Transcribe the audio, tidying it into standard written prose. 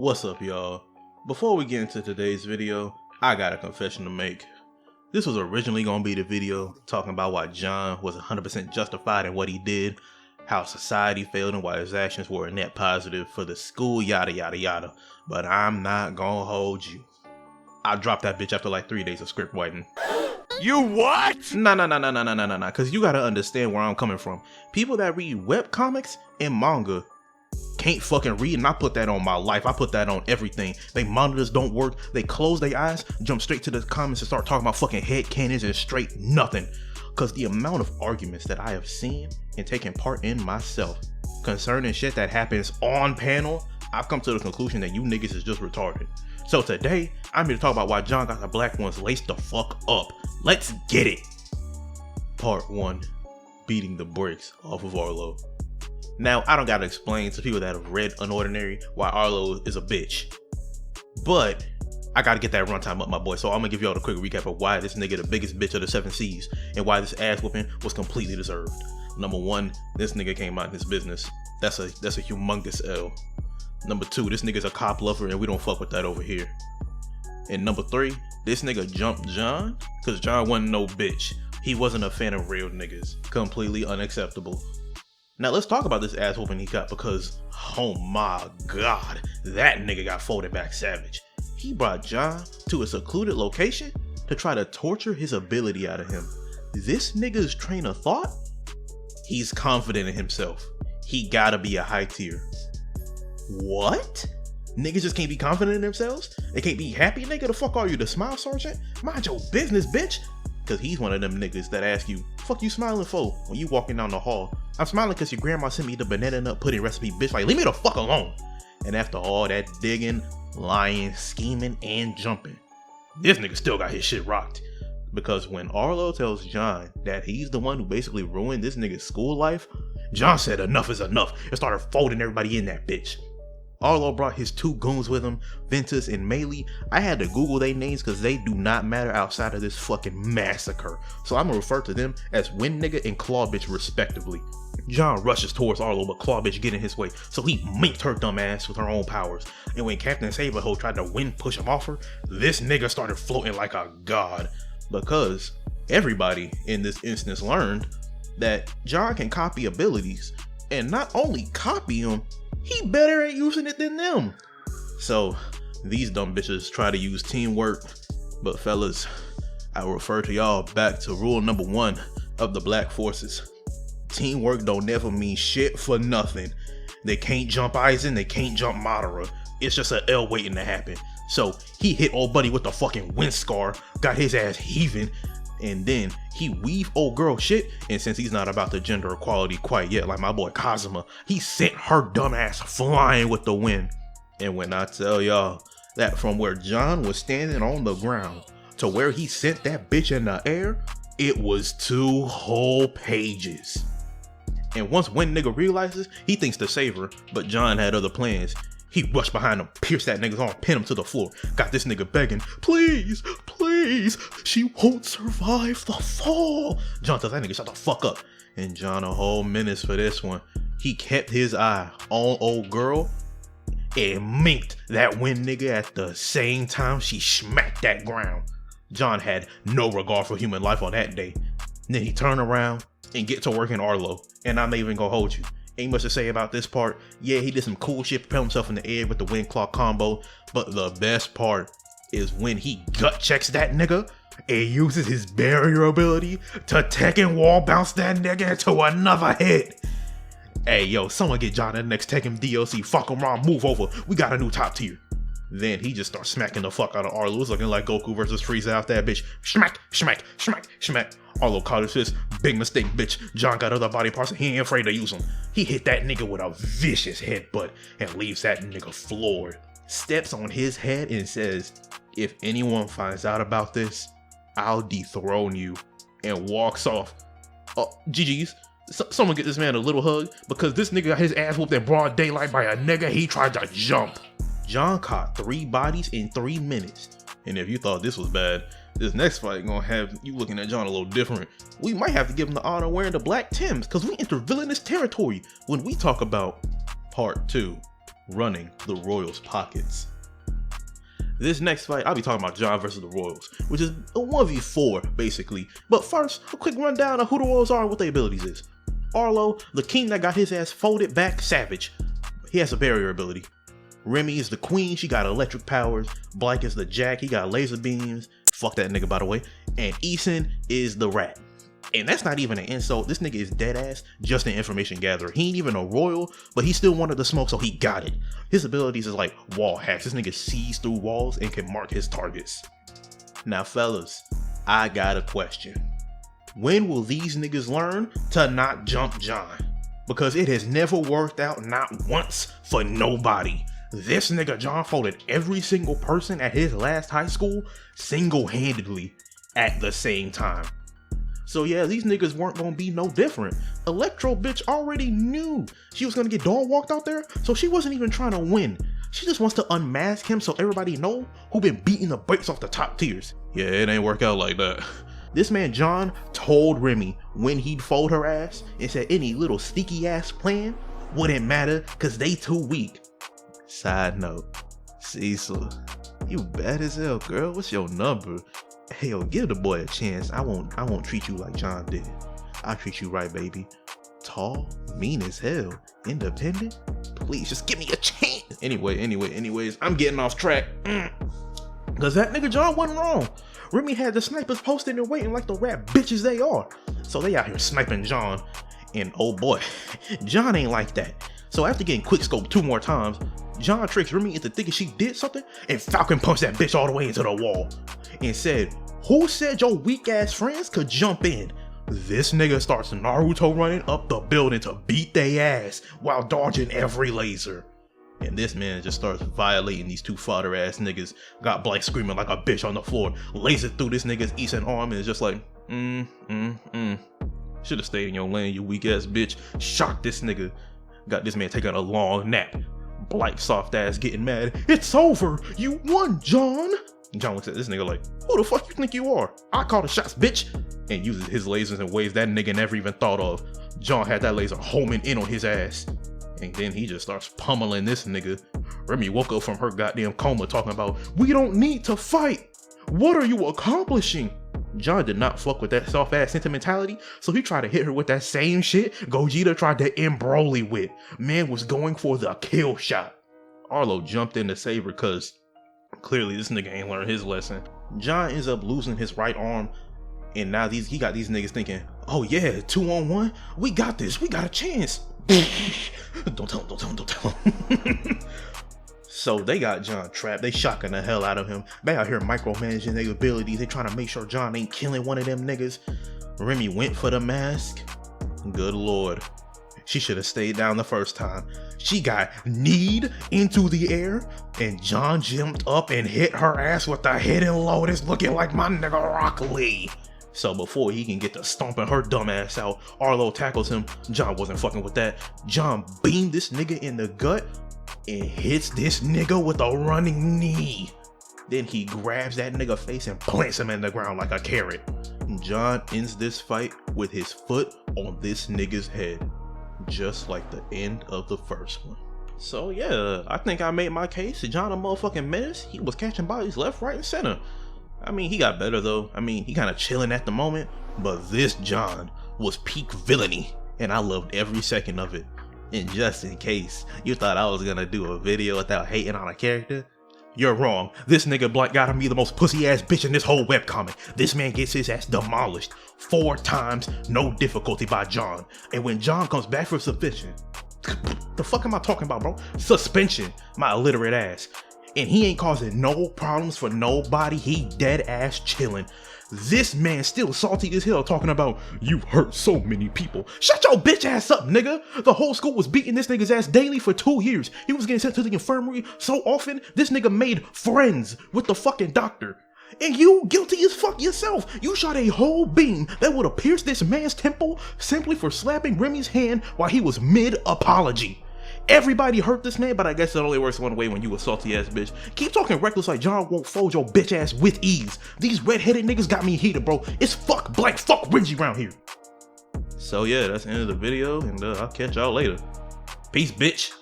What's up, y'all? Before we get into today's video, I got a confession to make. This was originally gonna be the video talking about why John was 100% justified in what he did, how society failed and why his actions were a net positive for the school, yada yada yada. But I'm not gonna hold you. I dropped that bitch after like 3 days of script writing. You what? Nah, cause you gotta understand where I'm coming from. People that read webcomics and manga can't fucking read, and I put that on my life. I put that on everything. They monitors don't work. They close their eyes, jump straight to the comments and start talking about fucking headcanons and straight nothing. Cause the amount of arguments that I have seen and taken part in myself concerning shit that happens on panel, I've come to the conclusion that you niggas is just retarded. So today, I'm here to talk about why John got the black ones laced the fuck up. Let's get it. Part 1. Beating the brakes off of Arlo. Now, I don't gotta explain to people that have read Unordinary why Arlo is a bitch. But I gotta get that runtime up, my boy. So I'm gonna give y'all a quick recap of why this nigga the biggest bitch of the 7 Seas and why this ass whooping was completely deserved. Number 1, this nigga came out in his business. That's a humongous L. Number 2, this nigga's a cop lover and we don't fuck with that over here. And number 3, this nigga jumped John cause John wasn't no bitch. He wasn't a fan of real niggas. Completely unacceptable. Now let's talk about this ass whooping he got because, oh my god, that nigga got folded back savage. He brought John to a secluded location to try to torture his ability out of him. This nigga's train of thought? He's confident in himself. He gotta be a high tier. What? Niggas just can't be confident in themselves? They can't be happy, nigga? The fuck are you, the smile sergeant? Mind your business, bitch. Cause he's one of them niggas that ask you, fuck you smiling for when you walking down the hall. I'm smiling cause your grandma sent me the banana nut pudding recipe, bitch. Like, leave me the fuck alone. And after all that digging, lying, scheming, and jumping, this nigga still got his shit rocked. Because when Arlo tells John that he's the one who basically ruined this nigga's school life, John said enough is enough and started folding everybody in that bitch. Arlo brought his 2 goons with him, Ventus and Melee. I had to Google their names because they do not matter outside of this fucking massacre. So I'm gonna refer to them as Wind Nigga and Claw Bitch respectively. John rushes towards Arlo, but Claw Bitch get in his way, so he minked her dumb ass with her own powers. And when Captain Saberho tried to wind push him off her, this nigga started floating like a god. Because everybody in this instance learned that John can copy abilities, and not only copy them, he better at using it than them. So these dumb bitches try to use teamwork, but fellas, I refer to y'all back to rule number 1 of the Black Forces. Teamwork don't never mean shit for nothing. They can't jump Aizen, they can't jump Madara. It's just an L waiting to happen. So he hit old buddy with the fucking wind scar, got his ass heaving, and then he weaved old girl shit, and since he's not about the gender equality quite yet, like my boy Kazuma, he sent her dumb ass flying with the wind. And when I tell y'all that from where John was standing on the ground to where he sent that bitch in the air, it was 2 whole pages. And once Wind Nigga realizes, he thinks to save her, but John had other plans. He rushed behind him, pierced that nigga's arm, pinned him to the floor, got this nigga begging, please, please, she won't survive the fall. John tells that nigga, shut the fuck up. And John a whole menace for this one. He kept his eye on old girl and minked that Wind Nigga at the same time she smacked that ground. John had no regard for human life on that day. And then he turned around and get to work in Arlo. And I'm not even gonna hold you. Ain't much to say about this part. Yeah, he did some cool shit, propelled himself in the air with the wind claw combo, but the best part is when he gut checks that nigga and uses his barrier ability to Tekken wall bounce that nigga into another hit. Hey yo, someone get John the next Tekken DLC, fuck him wrong, move over, we got a new top tier. Then he just starts smacking the fuck out of Arlo. It's looking like Goku versus Frieza out that bitch. Schmack, schmack, schmack, schmack. Arlo caught his fist. Big mistake, bitch. John got other body parts and he ain't afraid to use them. He hit that nigga with a vicious headbutt and leaves that nigga floored. Steps on his head and says, if anyone finds out about this, I'll dethrone you. And walks off. Oh, GG's. Someone get this man a little hug because this nigga got his ass whooped in broad daylight by a nigga he tried to jump. John caught 3 bodies in 3 minutes. And if you thought this was bad, this next fight gonna have you looking at John a little different. We might have to give him the honor of wearing the black Timbs, cause we enter villainous territory when we talk about part 2, running the Royals' pockets. This next fight, I'll be talking about John versus the Royals, which is a 1v4 basically. But first, a quick rundown of who the Royals are and what their abilities is. Arlo, the king that got his ass folded back, savage. He has a barrier ability. Remy is the queen, she got electric powers. Black is the jack, he got laser beams. Fuck that nigga, by the way. And Eason is the rat. And that's not even an insult. This nigga is dead ass just an information gatherer. He ain't even a royal, but he still wanted the smoke, so he got it. His abilities is like wall hacks. This nigga sees through walls and can mark his targets. Now fellas, I got a question. When will these niggas learn to not jump John? Because it has never worked out, not once, for nobody. This nigga John folded every single person at his last high school single-handedly at the same time. So yeah, these niggas weren't gonna be no different. Electro bitch already knew she was gonna get dog walked out there, so she wasn't even trying to win. She just wants to unmask him so everybody know who been beating the brakes off the top tiers. Yeah, it ain't work out like that. This man John told Remy when he'd fold her ass and said any little sneaky ass plan wouldn't matter cause they too weak. Side note, Cecil, you bad as hell, girl. What's your number? Hell, give the boy a chance. I won't treat you like John did. I'll treat you right, baby. Tall, mean as hell, independent. Please, just give me a chance. Anyways, I'm getting off track. Cause that nigga John wasn't wrong. Remy had the snipers posted and waiting like the rat bitches they are. So they out here sniping John. And oh boy, John ain't like that. So after getting quickscoped 2 more times, John tricks Remy into thinking she did something and Falcon punched that bitch all the way into the wall and said, "Who said your weak ass friends could jump in?" This nigga starts Naruto running up the building to beat they ass while dodging every laser. And this man just starts violating these 2 fodder ass niggas. Got Black screaming like a bitch on the floor, laser through this nigga's Eastern arm and is just like, Should've stayed in your lane, you weak ass bitch. Shocked this nigga. Got this man taking a long nap. Black soft ass getting mad. "It's over! You won, John!" John looks at this nigga like, "Who the fuck you think you are? I call the shots, bitch!" And uses his lasers in ways that nigga never even thought of. John had that laser homing in on his ass. And then he just starts pummeling this nigga. Remy woke up from her goddamn coma talking about, "We don't need to fight! What are you accomplishing?" John did not fuck with that soft ass sentimentality, so he tried to hit her with that same shit Gogeta tried to end Broly with. Man was going for the kill shot. Arlo jumped in to save her cause clearly this nigga ain't learned his lesson. John ends up losing his right arm, and now he got these niggas thinking, "Oh yeah, 2-on-1? We got this, we got a chance." Don't tell him. So they got John trapped. They shocking the hell out of him. They out here micromanaging their abilities. They trying to make sure John ain't killing one of them niggas. Remy went for the mask. Good lord. She should have stayed down the first time. She got kneed into the air, and John jumped up and hit her ass with the hidden lotus looking like my nigga Rock Lee. So before he can get to stomping her dumb ass out, Arlo tackles him. John wasn't fucking with that. John beamed this nigga in the gut and hits this nigga with a running knee. Then he grabs that nigga face and plants him in the ground like a carrot. John ends this fight with his foot on this nigga's head, just like the end of the first one. So yeah, I think I made my case. John a motherfucking menace. He was catching bodies left, right, and center. I mean, he got better though. I mean, he kind of chilling at the moment, but this John was peak villainy, and I loved every second of it. And just in case you thought I was gonna do a video without hating on a character, you're wrong. This nigga Black gotta be the most pussy ass bitch in this whole webcomic. This man gets his ass demolished 4 times, no difficulty by John. And when John comes back for suspension, the fuck am I talking about, bro? Suspension, my illiterate ass. And he ain't causing no problems for nobody. He dead ass chilling. This man still salty as hell talking about, "You've hurt so many people." Shut your bitch ass up, nigga. The whole school was beating this nigga's ass daily for 2 years. He was getting sent to the infirmary so often, this nigga made friends with the fucking doctor. And you guilty as fuck yourself. You shot a whole beam that would have pierced this man's temple simply for slapping Remy's hand while he was mid-apology. Everybody hurt this man, but I guess it only works one way when you a salty ass bitch. Keep talking reckless like John won't fold your bitch ass with ease. These red-headed niggas got me heated, bro. It's fuck Black, fuck Renji around here. So yeah, that's the end of the video, and I'll catch y'all later. Peace, bitch.